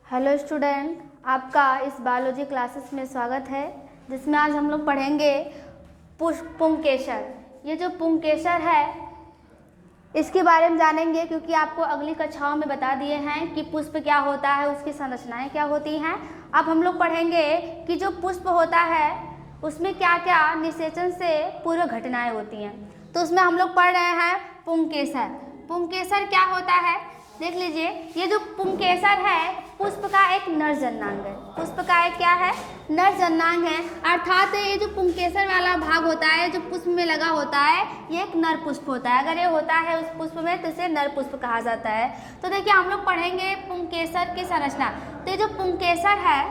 Hello student, आपका इस biology classes में स्वागत है, जिसमें आज हम लोग पढ़ेंगे पुंकेसर। ये जो पुंकेसर है इसके बारे में जानेंगे, क्योंकि आपको अगली कक्षाओं में बता दिए हैं कि पुष्प क्या होता है, उसकी संरचनाएं क्या होती हैं। अब हम लोग पढ़ेंगे कि जो पुष्प होता है उसमें क्या क्या निषेचन से पूर्व घटनाएं होती हैं। तो उसमें हम लोग पढ़ रहे हैं पुंकेसर। पुंकेसर क्या होता है देख लीजिए। ये जो पुंकेसर है पुष्प का एक नर जननांग है। पुष्प का एक क्या है? नर जननांग है। अर्थात ये जो पुंकेसर वाला भाग होता है जो पुष्प में लगा होता है, ये एक नर पुष्प होता है। अगर ये होता है उस पुष्प में तो इसे नर पुष्प कहा जाता है। तो देखिए हम लोग पढ़ेंगे पुंकेसर की संरचना। तो ये जो पुंकेसर है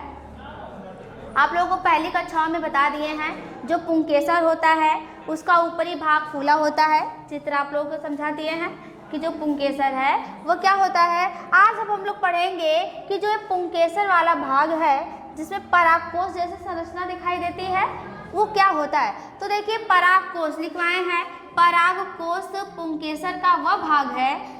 आप लोगों को पहली कक्षाओं में बता दिए हैं। जो पुंकेसर होता है उसका ऊपरी भाग फूला होता है। चित्र आप लोगों को समझा दिए हैं कि जो पुंकेसर है वो क्या होता है। आज अब हम लोग पढ़ेंगे कि जो पुंकेसर वाला भाग है जिसमें परागकोश जैसे संरचना दिखाई देती है वो क्या होता है। तो देखिए परागकोश लिखवाए हैं। परागकोश पुंकेसर का वह भाग है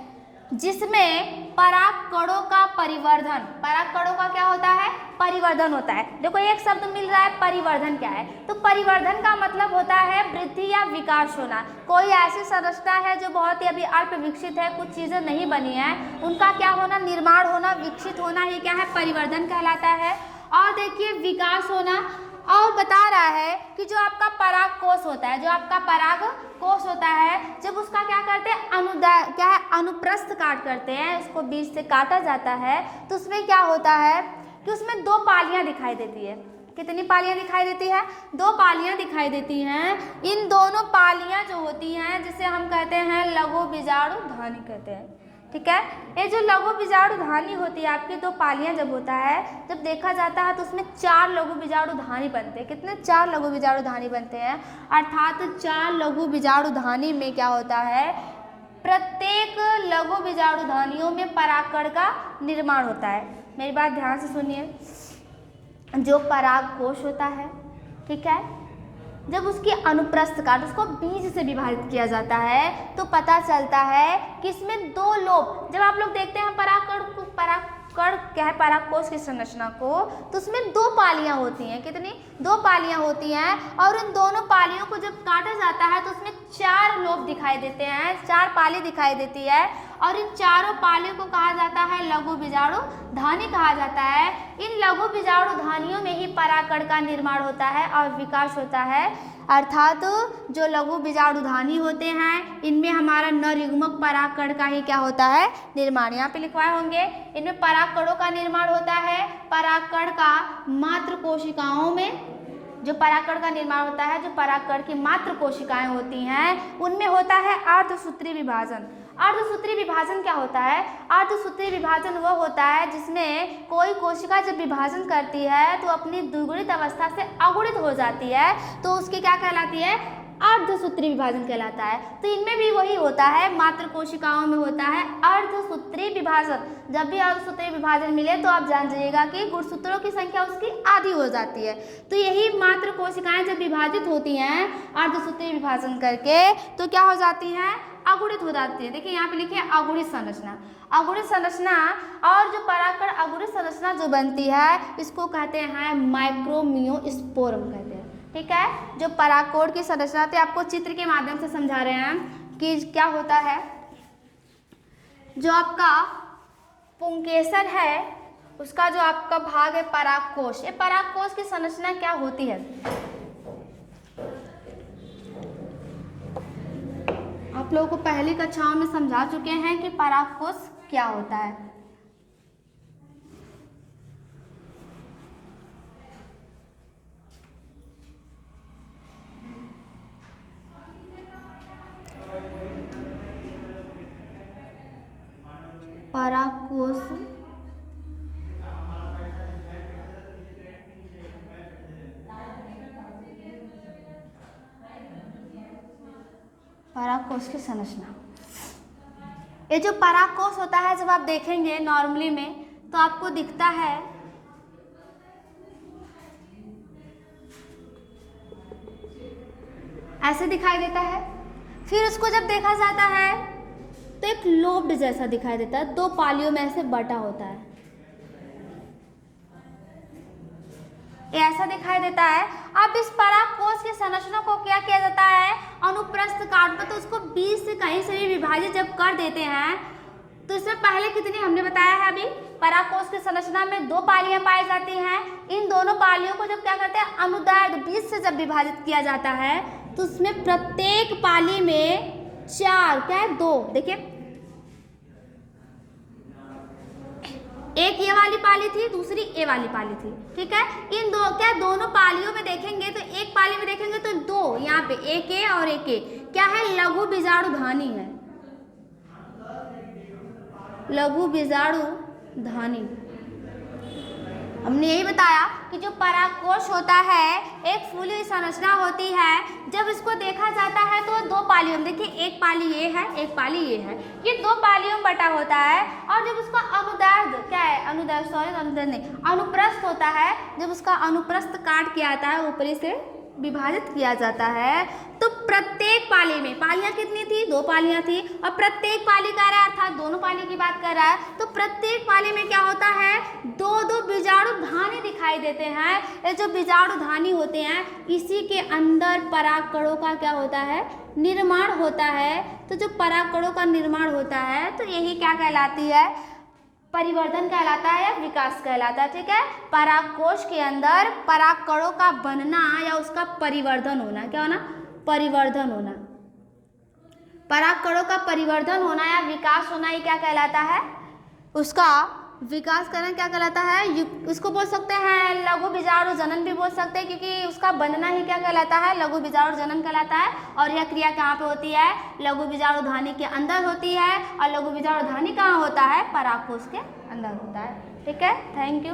जिसमें परागकणों का परिवर्धन, परागकणों का क्या होता है? परिवर्धन होता है। देखो एक शब्द मिल रहा है, परिवर्धन क्या है? तो परिवर्धन का मतलब होता है वृद्धि या विकास होना। कोई ऐसी संरचना है जो बहुत ही अभी अल्प विकसित है, कुछ चीजें नहीं बनी है, उनका क्या होना? निर्माण होना, विकसित होना, ये क्या है? परिवर्धन कहलाता है। और देखिए विकास होना, और बता रहा है कि जो आपका परागकोश होता है, जो आपका परागकोश होता है, जब उसका क्या करते हैं? क्या है? अनुप्रस्थ काट करते हैं, उसको बीच से काटा जाता है, तो उसमें क्या होता है कि उसमें दो पालियां दिखाई देती है। कितनी पालियां दिखाई देती है? दो पालियां दिखाई देती हैं। इन दोनों पालियां जो होती हैं जिसे हम कहते हैं लघु बीजाणु धानी कहते हैं। ठीक है, ये जो लघु बीजाणु धानी होती है आपकी दो पालियां जब होता है, जब देखा जाता है तो उसमें 4 लघु बीजाणु धानी बनते हैं। कितने? 4 लघु बीजाणु धानी बनते हैं। अर्थात 4 लघु बीजाणु धानी में क्या होता है? प्रत्येक लघु बीजाणु धानियों में परागकण का निर्माण होता है। मेरी बात ध्यान से सुनिए। जो परागकोश होता है, ठीक है, जब उसकी अनुप्रस्थ काट उसको बीज से विभाजित किया जाता है तो पता चलता है कि इसमें 2 लोब, जब आप लोग देखते हैं परागकण क्या है परागकोश की संरचना को, तो उसमें 2 पालियां होती हैं। कितनी? 2 पालियां होती हैं। और इन दोनों पालियों को जब काटा जाता है तो उसमें 4 लोब दिखाई देते हैं, 4 पाली दिखाई देती है। और इन चारों पालियों को कहा जाता है लघु बीजाणु धानी कहा जाता है। इन लघु बीजाणु धानियों में ही परागकण का निर्माण होता है और विकास होता है। अर्थात जो लघु बीजाणु धानी होते हैं इनमें हमारा नरयुग्मक परागकण का ही क्या होता है? निर्माण। यहाँ पे लिखवाए होंगे, इनमें परागकणों का निर्माण होता है। परागकण का मात्र कोशिकाओं में जो परागकण का निर्माण होता है, जो परागकण की मात्र कोशिकाएं होती हैं उनमें होता है अर्धसूत्री विभाजन। अर्धसूत्री विभाजन क्या होता है? अर्धसूत्री विभाजन वह होता है जिसमें कोई कोशिका जब विभाजन करती है तो अपनी द्विगुणित अवस्था से अगुणित हो जाती है, तो उसकी क्या कहलाती है? अर्धसूत्री विभाजन कहलाता है। तो इनमें भी वही होता है, मात्र कोशिकाओं में होता है अर्धसूत्री विभाजन। जब भी अर्धसूत्री विभाजन मिले तो आप जान जाइएगा कि गुणसूत्रों की संख्या उसकी आधी हो जाती है। तो यही मात्र कोशिकाएं जब विभाजित होती हैं अर्धसूत्री विभाजन करके तो क्या हो जाती हैं? अगुणित हो जाती है। देखिए यहाँ पे लिखे अगुणित संरचना। अगुणित संरचना और जो परागकण अगुणित संरचना जो बनती है इसको कहते हैं माइक्रोमियोस्पोरम कहते हैं। ठीक है, जो परागकोश की संरचना थे आपको चित्र के माध्यम से समझा रहे हैं कि क्या होता है। जो आपका पुंकेसर है उसका जो आपका भाग है परागकोश, ये परागकोश की संरचना क्या होती है आप लोगों को पहली कक्षाओं में समझा चुके हैं कि परागकोश क्या होता है। परागकोश परागकोश की संरचना। ये जो परागकोश होता है जब आप देखेंगे नॉर्मली में तो आपको दिखता है ऐसे दिखाई देता है। फिर उसको जब देखा जाता है तो एक लोब्ड जैसा दिखाई देता है, 2 पालियों में ऐसे बटा होता है। ये ऐसा दिखाई देता है। अब इस परागकोश की संरचना को क्या किया जाता है, अनुप्रस्थ काट पर, तो उसको बीच से कहीं से भी विभाजित जब कर देते हैं तो इसमें पहले कितनी हमने बताया है अभी, परागकोश की संरचना में 2 पालियां पाई जाती हैं। इन दोनों पालियों को जब क्या करते हैं, अनुदैर्ध्य बीच से जब विभाजित किया जाता है तो उसमें प्रत्येक पाली में 4 क्या है 2, देखिए एक ये वाली पाली थी, दूसरी ए वाली पाली थी, ठीक है। इन दोनों पालियों में देखेंगे तो एक पाली में देखेंगे तो 2 यहाँ पे एक ए और एक ए क्या है, लघु बीजाणुधानी है, लघु बीजाणुधानी। हमने यही बताया कि जो परागकोश होता है एक फूली हुई संरचना होती है, जब इसको देखा जाता है तो 2 पालियों में, देखिए एक पाली ये है, एक पाली ये है, ये 2 पालियों में बटा होता है। और जब उसका अनुदैर्ध्य क्या है, अनुदैर्ध्य नहीं, अनुप्रस्थ होता है, जब उसका अनुप्रस्थ काट किया जाता है, ऊपरी से विभाजित किया जाता है, तो प्रत्येक पाली में, पालियां कितनी थी, 2 पालियां थी, और प्रत्येक पाली कह रहा है अर्थात दोनों पाली की बात कर रहा है, तो प्रत्येक पाली में क्या होता है, 2 बीजाणुधानी दिखाई देते हैं। ये जो बीजाणुधानी होते हैं इसी के अंदर परागकणों का क्या होता है, निर्माण होता है। तो जो परागकणों का निर्माण होता है तो यही क्या कहलाती है, परिवर्धन कहलाता है या विकास कहलाता है, ठीक है। परागकोश के अंदर परागकणों का बनना या उसका परिवर्धन होना, क्या होना, परिवर्धन होना, परागकणों का परिवर्धन होना या विकास होना, ये क्या कहलाता है, उसका विकास करना क्या कहलाता है, उसको बोल सकते हैं लघु बीजाणु जनन भी बोल सकते हैं, क्योंकि उसका बनना ही क्या कहलाता है, लघु बीजाणु जनन कहलाता है। और यह क्रिया कहाँ पे होती है, लघु बीजाणुधानी के अंदर होती है, और लघु बीजाणुधानी कहाँ होता है, परागकोश के अंदर होता है, ठीक है। Thank you.